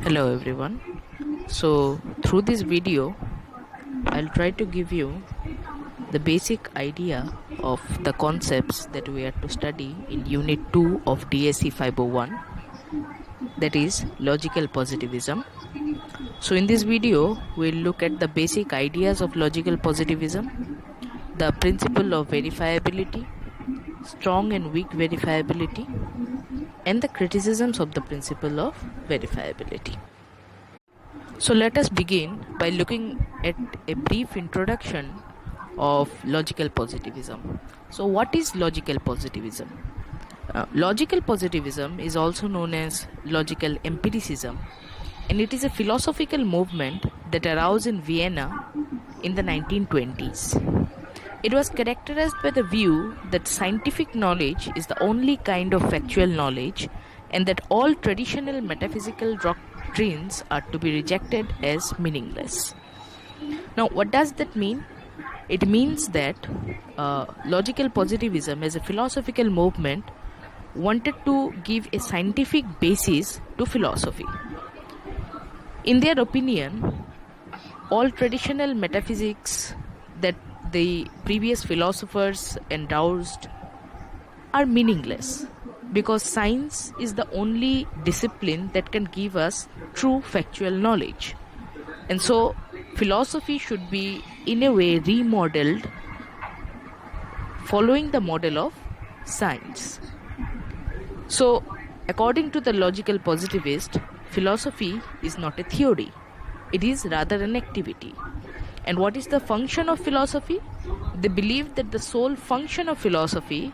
Hello everyone. So through this video I'll try to give you the basic idea of the concepts that we are to study in unit 2 of DSC 501, that is logical positivism. So in this video we'll look at the basic ideas of logical positivism, the principle of verifiability, strong and weak verifiability, and the criticisms of the principle of verifiability. So let us begin by looking at a brief introduction of logical positivism. So what is logical positivism? Logical positivism is also known as logical empiricism, and it is a philosophical movement that arose in Vienna in the 1920s. It was characterized by the view that scientific knowledge is the only kind of factual knowledge, and that all traditional metaphysical doctrines are to be rejected as meaningless. Now, what does that mean? It means that logical positivism as a philosophical movement wanted to give a scientific basis to philosophy. In their opinion, all traditional metaphysics that the previous philosophers endorsed are meaningless, because science is the only discipline that can give us true factual knowledge. And so philosophy should be in a way remodeled following the model of science. So according to the logical positivist, philosophy is not a theory, it is rather an activity. And what is the function of philosophy? They believe that the sole function of philosophy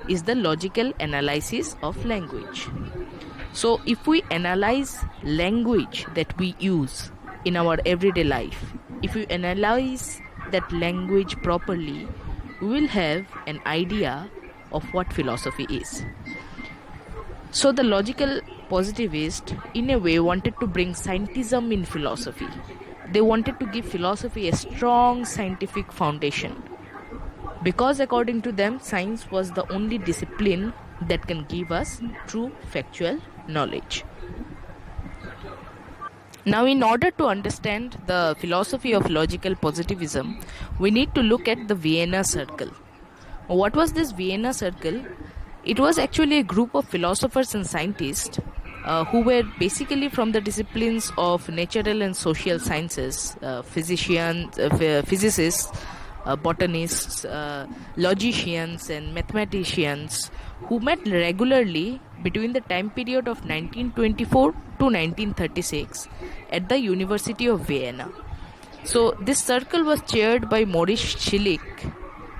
is the logical analysis of language. So if we analyze language that we use in our everyday life, if we analyze that language properly, we will have an idea of what philosophy is. So the logical positivist in a way wanted to bring scientism in philosophy. They wanted to give philosophy a strong scientific foundation, because according to them, science was the only discipline that can give us true factual knowledge. Now, in order to understand the philosophy of logical positivism, we need to look at the Vienna Circle. What was this Vienna Circle? It was actually a group of philosophers and scientists who were basically from the disciplines of natural and social sciences, physicists, botanists, logicians, and mathematicians, who met regularly between the time period of 1924 to 1936 at the University of Vienna. So this circle was chaired by Maurice Schlick,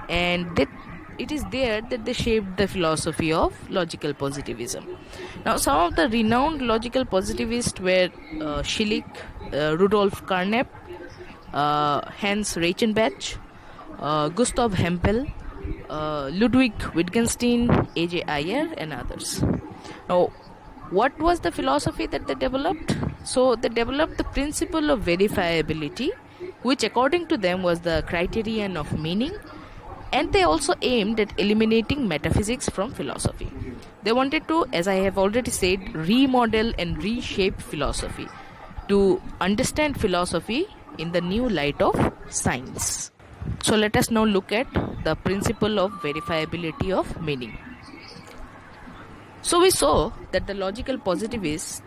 and it is there that they shaped the philosophy of logical positivism. Now, some of the renowned logical positivists were Schlick, Rudolf Carnap, Hans Reichenbach, Gustav Hempel, Ludwig Wittgenstein, A.J. Ayer, and others. Now, what was the philosophy that they developed? So they developed the principle of verifiability, which according to them was the criterion of meaning, and they also aimed at eliminating metaphysics from philosophy. They wanted to, as I have already said, remodel and reshape philosophy to understand philosophy in the new light of science. So let us now look at the principle of verifiability of meaning. So we saw that the logical positivists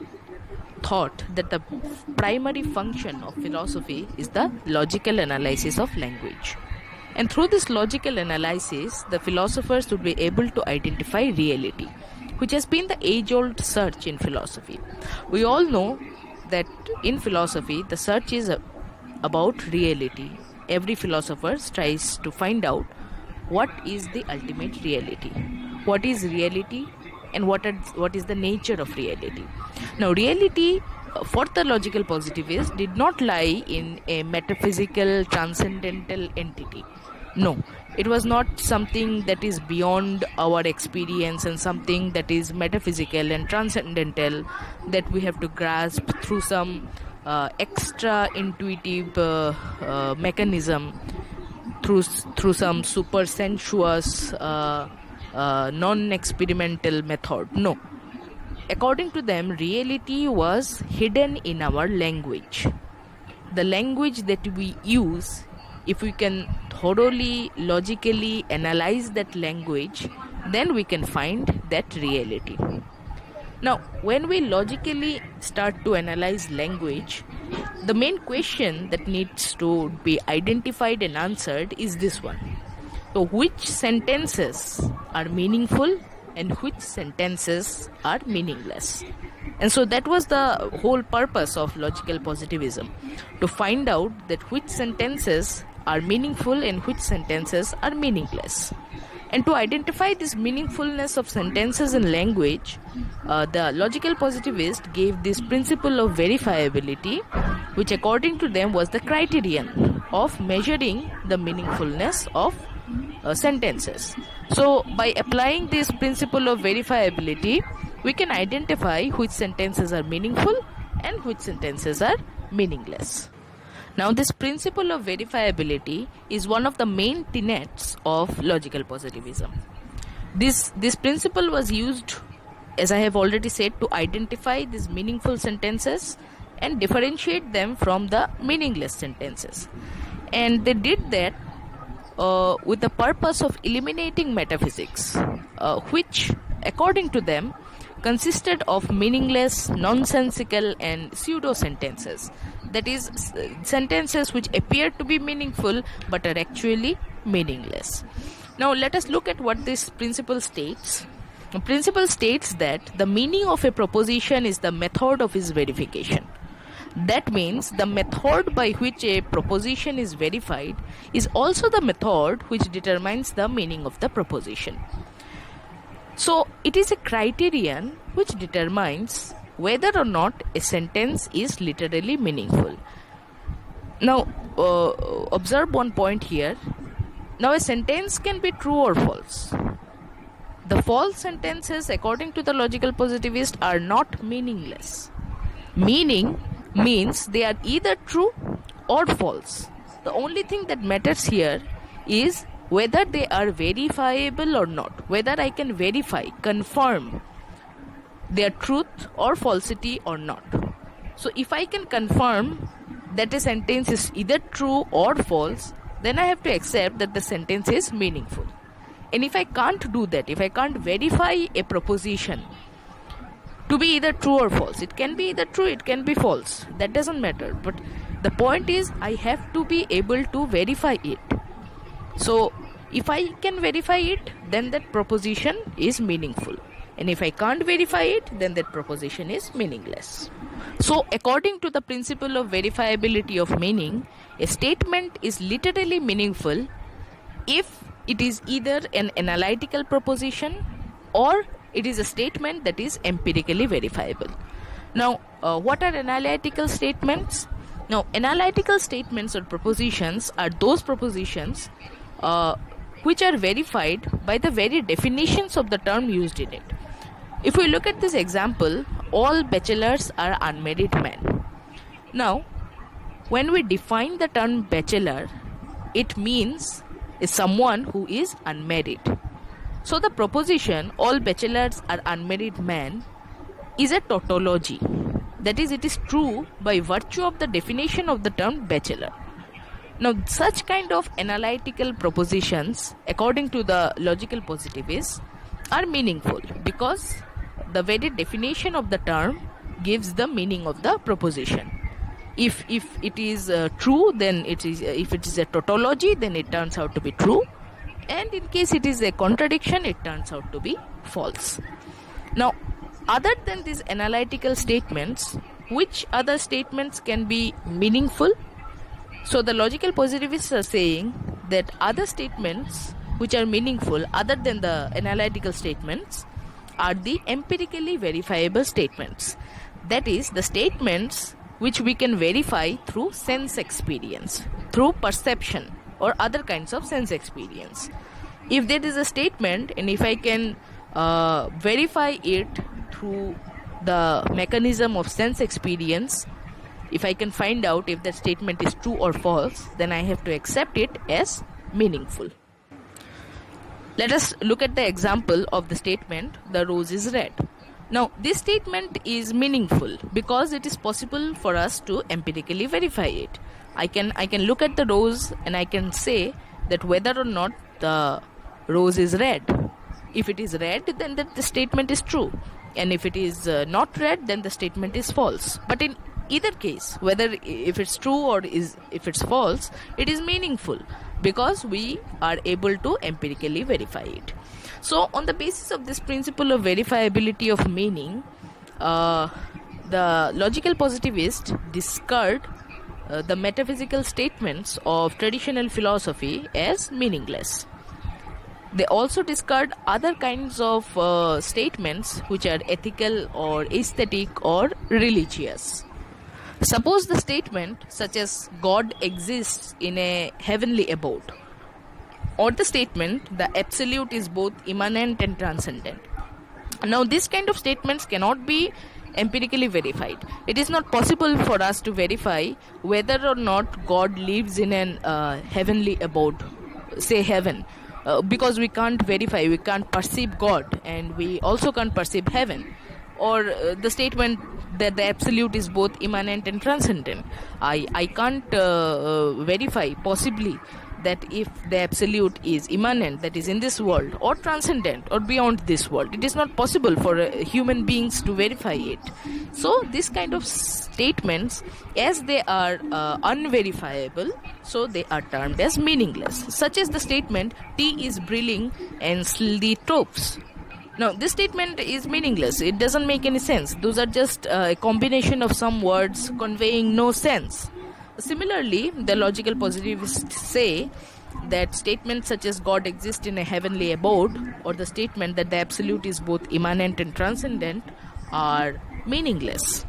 thought that the primary function of philosophy is the logical analysis of language. And through this logical analysis, the philosophers would be able to identify reality, which has been the age-old search in philosophy. We all know that in philosophy, the search is about reality. Every philosopher tries to find out what is the ultimate reality. What is reality, and what is the nature of reality? Now, reality for the logical positivist did not lie in a metaphysical transcendental entity. No, it was not something that is beyond our experience and something that is metaphysical and transcendental that we have to grasp through some extra intuitive mechanism, through some super sensuous non-experimental method. No, according to them, reality was hidden in our language. The language that we use, if we can thoroughly, logically analyze that language, then we can find that reality. Now, when we logically start to analyze language, the main question that needs to be identified and answered is this one. So, which sentences are meaningful and which sentences are meaningless? And so that was the whole purpose of logical positivism, to find out that which sentences are meaningful and which sentences are meaningless. And to identify this meaningfulness of sentences in language, the logical positivist gave this principle of verifiability, which according to them was the criterion of measuring the meaningfulness of sentences. So by applying this principle of verifiability, we can identify which sentences are meaningful and which sentences are meaningless. Now, this principle of verifiability is one of the main tenets of logical positivism. This principle was used, as I have already said, to identify these meaningful sentences and differentiate them from the meaningless sentences. And they did that with the purpose of eliminating metaphysics, which, according to them, consisted of meaningless, nonsensical, and pseudo sentences. That is, sentences which appear to be meaningful but are actually meaningless. Now, let us look at what this principle states. The principle states that the meaning of a proposition is the method of its verification. That means the method by which a proposition is verified is also the method which determines the meaning of the proposition. So, it is a criterion which determines whether or not a sentence is literally meaningful. Now, observe one point here. Now, a sentence can be true or false. The false sentences, according to the logical positivist, are not meaningless. Meaning means they are either true or false. The only thing that matters here is whether they are verifiable or not, whether I can verify, confirm their truth or falsity or not. So if I can confirm that a sentence is either true or false, then I have to accept that the sentence is meaningful. And if I can't do that, if I can't verify a proposition to be either true or false, it can be either true, it can be false, that doesn't matter. But the point is, I have to be able to verify it. So if I can verify it, then that proposition is meaningful. And if I can't verify it, then that proposition is meaningless. So according to the principle of verifiability of meaning, a statement is literally meaningful if it is either an analytical proposition or it is a statement that is empirically verifiable. Now, what are analytical statements? Now, analytical statements or propositions are those propositions which are verified by the very definitions of the term used in it. If we look at this example, all bachelors are unmarried men. Now, when we define the term bachelor, it means someone who is unmarried. So the proposition, all bachelors are unmarried men, is a tautology. That is, it is true by virtue of the definition of the term bachelor. Now, such kind of analytical propositions, according to the logical positivists, are meaningful because the very definition of the term gives the meaning of the proposition. If it is true, then it is. If it is a tautology, then it turns out to be true, and in case it is a contradiction, it turns out to be false. Now, other than these analytical statements, which other statements can be meaningful? So the logical positivists are saying that other statements which are meaningful other than the analytical statements are the empirically verifiable statements. That is, the statements which we can verify through sense experience, through perception or other kinds of sense experience. If there is a statement and if I can verify it through the mechanism of sense experience, if I can find out if that statement is true or false, then I have to accept it as meaningful. Let us look at the example of the statement, the rose is red. Now, this statement is meaningful because it is possible for us to empirically verify it. I can look at the rose and I can say that whether or not the rose is red. If it is red, then the statement is true, and if it is not red, then the statement is false. But in either case, whether if it's true or if it's false, it is meaningful because we are able to empirically verify it. So on the basis of this principle of verifiability of meaning, the logical positivists discard the metaphysical statements of traditional philosophy as meaningless. They also discard other kinds of statements which are ethical or aesthetic or religious. Suppose the statement such as God exists in a heavenly abode, or the statement the absolute is both immanent and transcendent. Now, this kind of statements cannot be empirically verified. It is not possible for us to verify whether or not God lives in an heavenly abode, say heaven, because we can't verify, we can't perceive God, and we also can't perceive heaven. Or the statement that the absolute is both immanent and transcendent. I can't verify possibly that if the absolute is immanent, that is in this world, or transcendent or beyond this world. It is not possible for human beings to verify it. So this kind of statements, as they are unverifiable, so they are termed as meaningless, such as the statement tea is brilliant and slithy tops. Now, this statement is meaningless. It doesn't make any sense. Those are just a combination of some words conveying no sense. Similarly, the logical positivists say that statements such as God exists in a heavenly abode, or the statement that the absolute is both immanent and transcendent, are meaningless.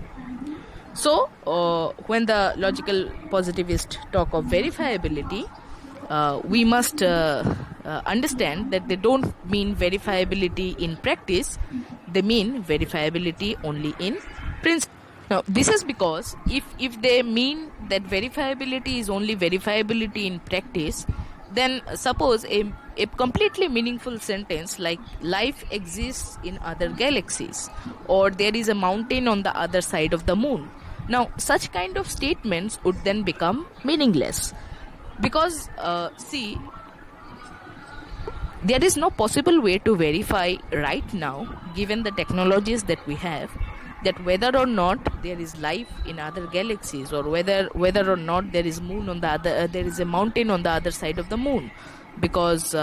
So, when the logical positivists talk of verifiability, we must understand that they don't mean verifiability in practice, they mean verifiability only in principle. Now, this is because if they mean that verifiability is only verifiability in practice, then suppose a completely meaningful sentence like life exists in other galaxies, or there is a mountain on the other side of the moon. Now, such kind of statements would then become meaningless because, there is no possible way to verify right now, given the technologies that we have, that whether or not there is life in other galaxies, or whether or not there is moon on the other, there is a mountain on the other side of the moon, because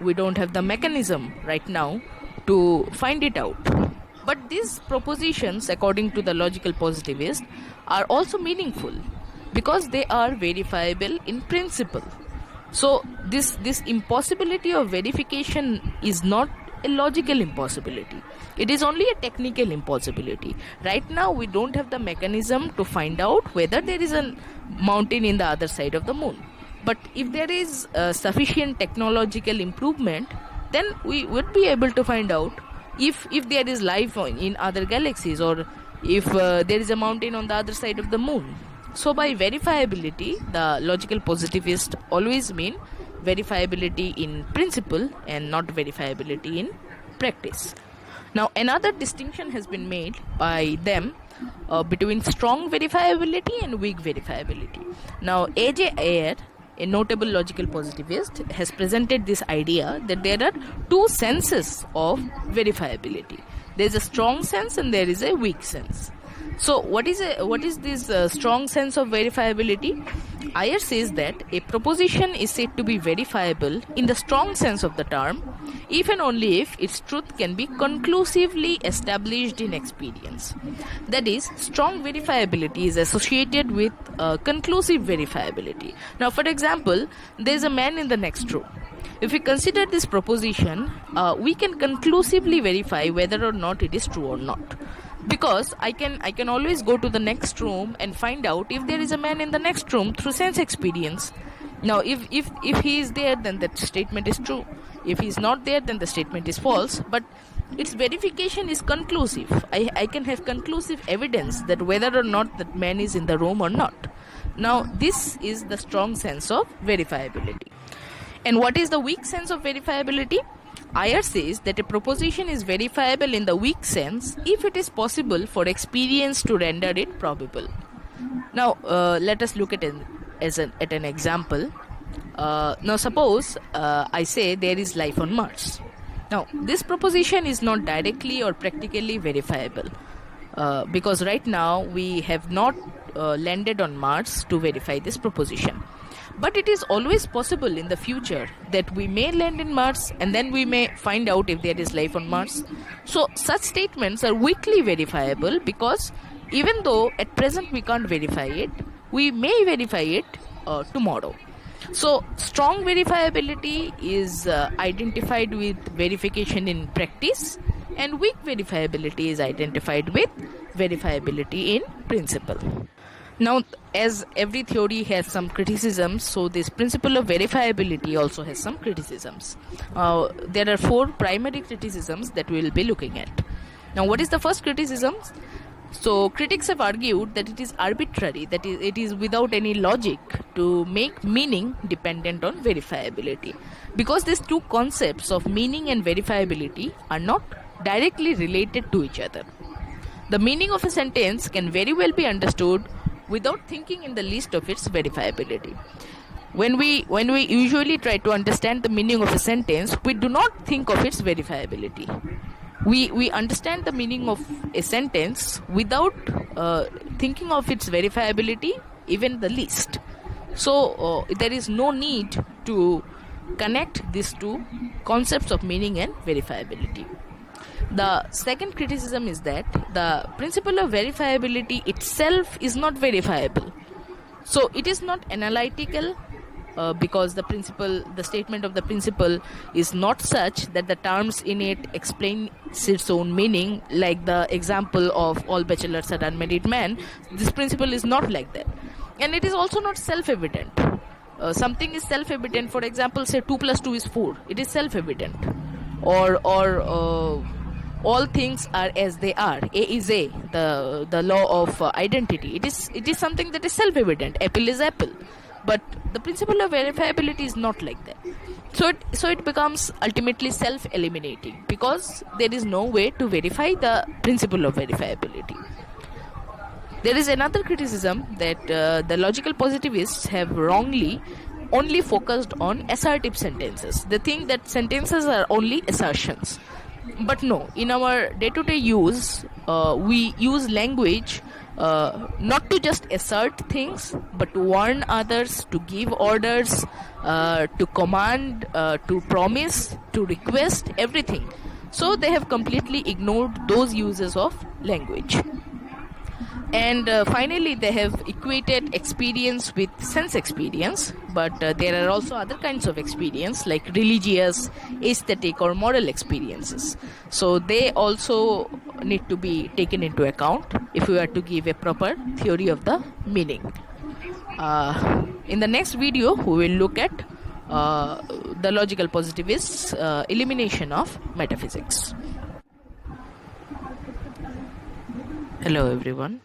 we don't have the mechanism right now to find it out. But these propositions, according to the logical positivist, are also meaningful because they are verifiable in principle. So this impossibility of verification is not a logical impossibility. It is only a technical impossibility. Right now we don't have the mechanism to find out whether there is a mountain in the other side of the moon. But if there is sufficient technological improvement, then we would be able to find out if there is life in other galaxies, or if there is a mountain on the other side of the moon. So by verifiability, the logical positivists always mean verifiability in principle and not verifiability in practice. Now, another distinction has been made by them between strong verifiability and weak verifiability. Now, A.J. Ayer, a notable logical positivist, has presented this idea that there are two senses of verifiability. There is a strong sense and there is a weak sense. So what is this strong sense of verifiability? Ayer says that a proposition is said to be verifiable in the strong sense of the term if and only if its truth can be conclusively established in experience. That is, strong verifiability is associated with conclusive verifiability. Now, for example, there is a man in the next room. If we consider this proposition, we can conclusively verify whether or not it is true or not. Because I can always go to the next room and find out if there is a man in the next room through sense experience. Now, if he is there, then that statement is true. If he is not there, then the statement is false. But its verification is conclusive. I can have conclusive evidence that whether or not that man is in the room or not. Now, this is the strong sense of verifiability. And what is the weak sense of verifiability? Iyer says that a proposition is verifiable in the weak sense if it is possible for experience to render it probable. Now, let us look at an example. Now, suppose I say there is life on Mars. Now, this proposition is not directly or practically verifiable because right now we have not landed on Mars to verify this proposition. But it is always possible in the future that we may land in Mars and then we may find out if there is life on Mars. So such statements are weakly verifiable because even though at present we can't verify it, we may verify it tomorrow. So strong verifiability is identified with verification in practice, and weak verifiability is identified with verifiability in principle. Now, as every theory has some criticisms, so this principle of verifiability also has some criticisms. There are 4 primary criticisms that we will be looking at. Now, what is the first criticism? So, critics have argued that it is arbitrary, that it is without any logic to make meaning dependent on verifiability, because these two concepts of meaning and verifiability are not directly related to each other. The meaning of a sentence can very well be understood without thinking in the least of its verifiability. When we usually try to understand the meaning of a sentence, we do not think of its verifiability. We understand the meaning of a sentence without thinking of its verifiability even the least. So there is no need to connect these two concepts of meaning and verifiability. The second criticism is that the principle of verifiability itself is not verifiable. So it is not analytical because the statement of the principle is not such that the terms in it explain its own meaning, like the example of all bachelors are unmarried men. This principle is not like that. And it is also not self-evident. Something is self-evident, for example, say 2 plus 2 is 4. It is self-evident. Or all things are as they are. A is A, the law of identity. It is something that is self-evident. Apple is apple. But the principle of verifiability is not like that. So it becomes ultimately self-eliminating because there is no way to verify the principle of verifiability. There is another criticism that the logical positivists have wrongly only focused on assertive sentences. They think that sentences are only assertions. But no, in our day-to-day use, we use language not to just assert things, but to warn others, to give orders, to command, to promise, to request, everything. So they have completely ignored those uses of language. And finally, they have equated experience with sense experience, but there are also other kinds of experience like religious, aesthetic or moral experiences. So they also need to be taken into account if we are to give a proper theory of the meaning. In the next video, we will look at the logical positivists' elimination of metaphysics. Hello everyone.